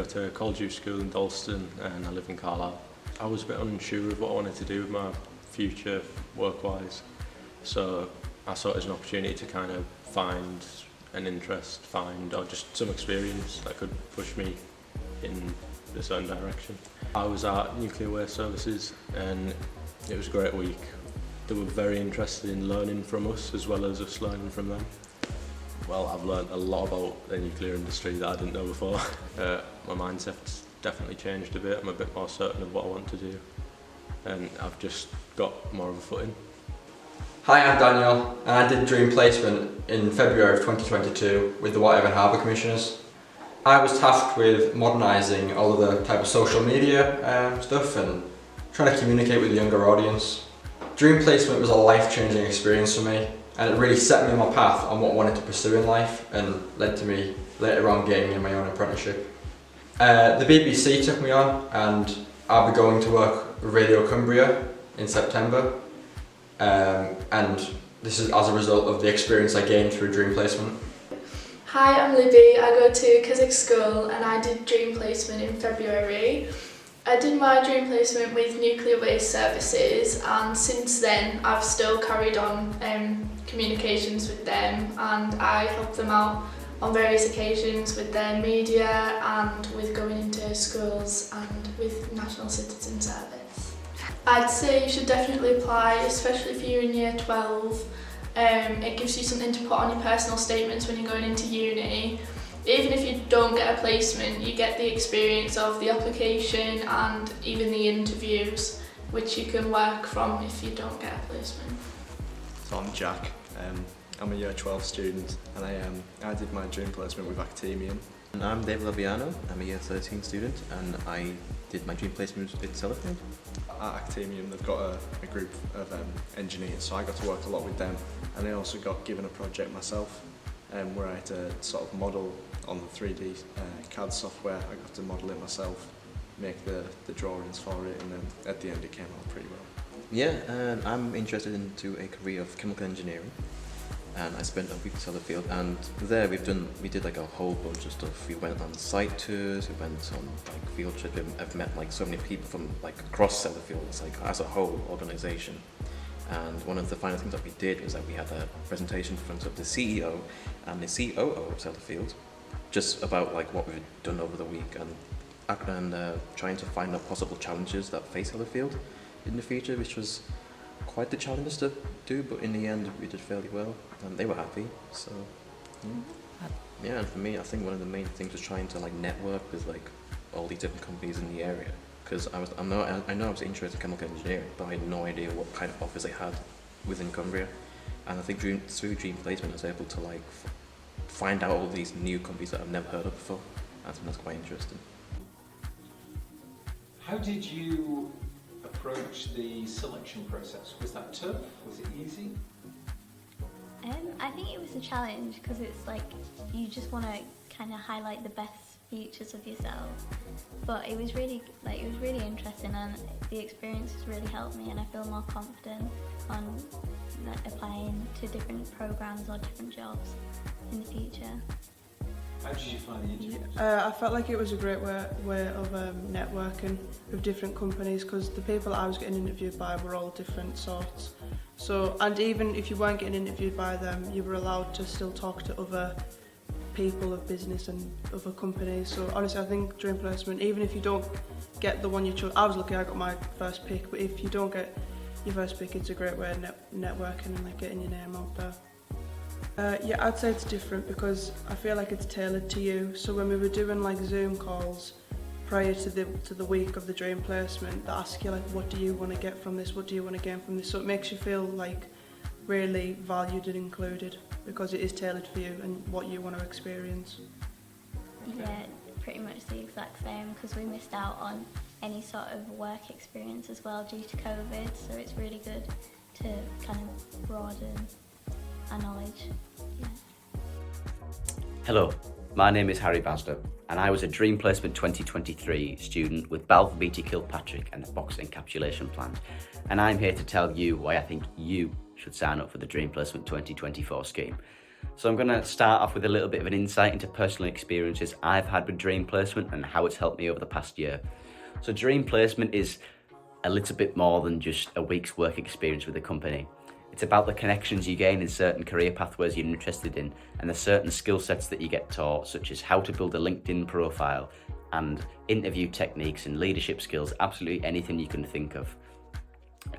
to College School in Dalston and I live in Carlisle. I was a bit unsure of what I wanted to do with my future work-wise, so I saw it as an opportunity to kind of find an interest, or just some experience that could push me in a certain direction. I was at Nuclear Waste Services and it was a great week. They were very interested in learning from us as well as us learning from them. Well, I've learned a lot about the nuclear industry that I didn't know before. My mindset's definitely changed a bit. I'm a bit more certain of what I want to do and I've just got more of a footing. Hi, I'm Daniel and I did Dream Placement in February of 2022 with the Whitehaven Harbour Commissioners. I was tasked with modernising all of the type of social media stuff and trying to communicate with the younger audience. Dream Placement was a life-changing experience for me and it really set me on my path on what I wanted to pursue in life and led to me later on getting in my own apprenticeship. The BBC took me on and I'll be going to work with Radio Cumbria in September and this is as a result of the experience I gained through Dream Placement. Hi, I'm Libby. I go to Keswick School and I did Dream Placement in February. I did my Dream Placement with Nuclear Waste Services and since then I've still carried on communications with them and I help them out on various occasions with their media and with going into schools and with National Citizen Service. I'd say you should definitely apply, especially if you're in year 12. It gives you something to put on your personal statements when you're going into uni. Even if you don't get a placement, you get the experience of the application and even the interviews, which you can work from if you don't get a placement. So I'm Jack. I'm a year 12 student and I did my Dream Placement with Actemium. And I'm Dave Labiano. I'm a year 13 student and I did my Dream Placement at Sellafield. At Actemium they've got a group of engineers, so I got to work a lot with them and I also got given a project myself where I had to sort of model on the 3D CAD software. I got to model it myself, make the drawings for it, and then at the end it came out pretty well. Yeah, and I'm interested into a career of chemical engineering. And I spent a week at Sellafield, and there we did like a whole bunch of stuff. We went on site tours, we went on like field trips. I've met like so many people from like across Sellafield, it's like as a whole organisation. And one of the final things that we did was that we had a presentation in front of the CEO and the COO of Sellafield, just about like what we've done over the week and trying to find out possible challenges that face Sellafield in the future, which was quite the challenge to do, but in the end we did fairly well and they were happy. So yeah, and for me I think one of the main things was trying to like network with like all these different companies in the area, because I know I was interested in chemical engineering but I had no idea what kind of offers they had within Cumbria, and I think through Dream Placement I was able to like find out all these new companies that I've never heard of before. I think that's quite interesting. How did you approach the selection process? Was that tough? Was it easy? I think it was a challenge because it's like you just want to kind of highlight the best features of yourself, but it was really interesting and the experience has really helped me and I feel more confident on like, applying to different programs or different jobs in the future. How did you find the interview? I felt like it was a great way of networking with different companies, because the people I was getting interviewed by were all different sorts. So, and even if you weren't getting interviewed by them, you were allowed to still talk to other people of business and other companies. So honestly, I think Dream Placement, even if you don't get the one you chose, I was lucky I got my first pick, but if you don't get your first pick, it's a great way of networking and like getting your name out there. Yeah, I'd say it's different because I feel like it's tailored to you. So when we were doing like Zoom calls prior to the week of the Dream Placement, they ask you like, what do you want to get from this? What do you want to gain from this? So it makes you feel like really valued and included because it is tailored for you and what you want to experience. Yeah, pretty much the exact same, because we missed out on any sort of work experience as well due to COVID, so it's really good to kind of broaden our knowledge. Yeah. Hello, my name is Harry Basder and I was a Dream Placement 2023 student with Balfour Beatty Kilpatrick and the Box Encapsulation Plant, and I'm here to tell you why I think you should sign up for the Dream Placement 2024 scheme. So I'm going to start off with a little bit of an insight into personal experiences I've had with Dream Placement and how it's helped me over the past year. So Dream Placement is a little bit more than just a week's work experience with the company. It's about the connections you gain in certain career pathways you're interested in and the certain skill sets that you get taught, such as how to build a LinkedIn profile and interview techniques and leadership skills, absolutely anything you can think of.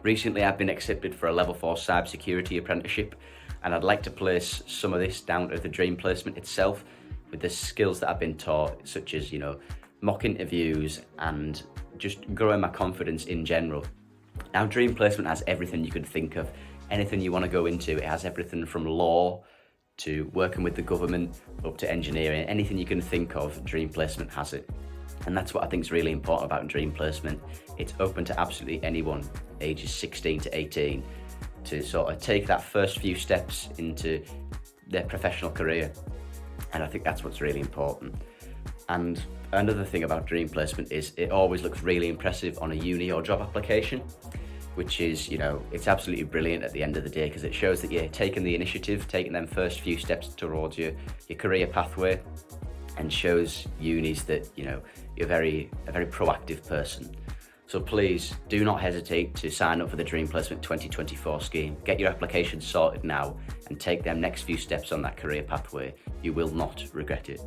Recently, I've been accepted for a level 4 cybersecurity apprenticeship, and I'd like to place some of this down to the Dream Placement itself with the skills that I've been taught, such as, mock interviews and just growing my confidence in general. Now, Dream Placement has everything you could think of, anything you want to go into. It has everything from law to working with the government up to engineering. Anything you can think of, Dream Placement has it. And that's what I think is really important about Dream Placement. It's open to absolutely anyone, ages 16 to 18, to sort of take that first few steps into their professional career. And I think that's what's really important. And another thing about Dream Placement is it always looks really impressive on a uni or job application, which is, it's absolutely brilliant at the end of the day because it shows that you're taking the initiative, taking them first few steps towards your career pathway, and shows unis that, you're a very proactive person. So please do not hesitate to sign up for the Dream Placement 2024 scheme. Get your application sorted now and take them next few steps on that career pathway. You will not regret it.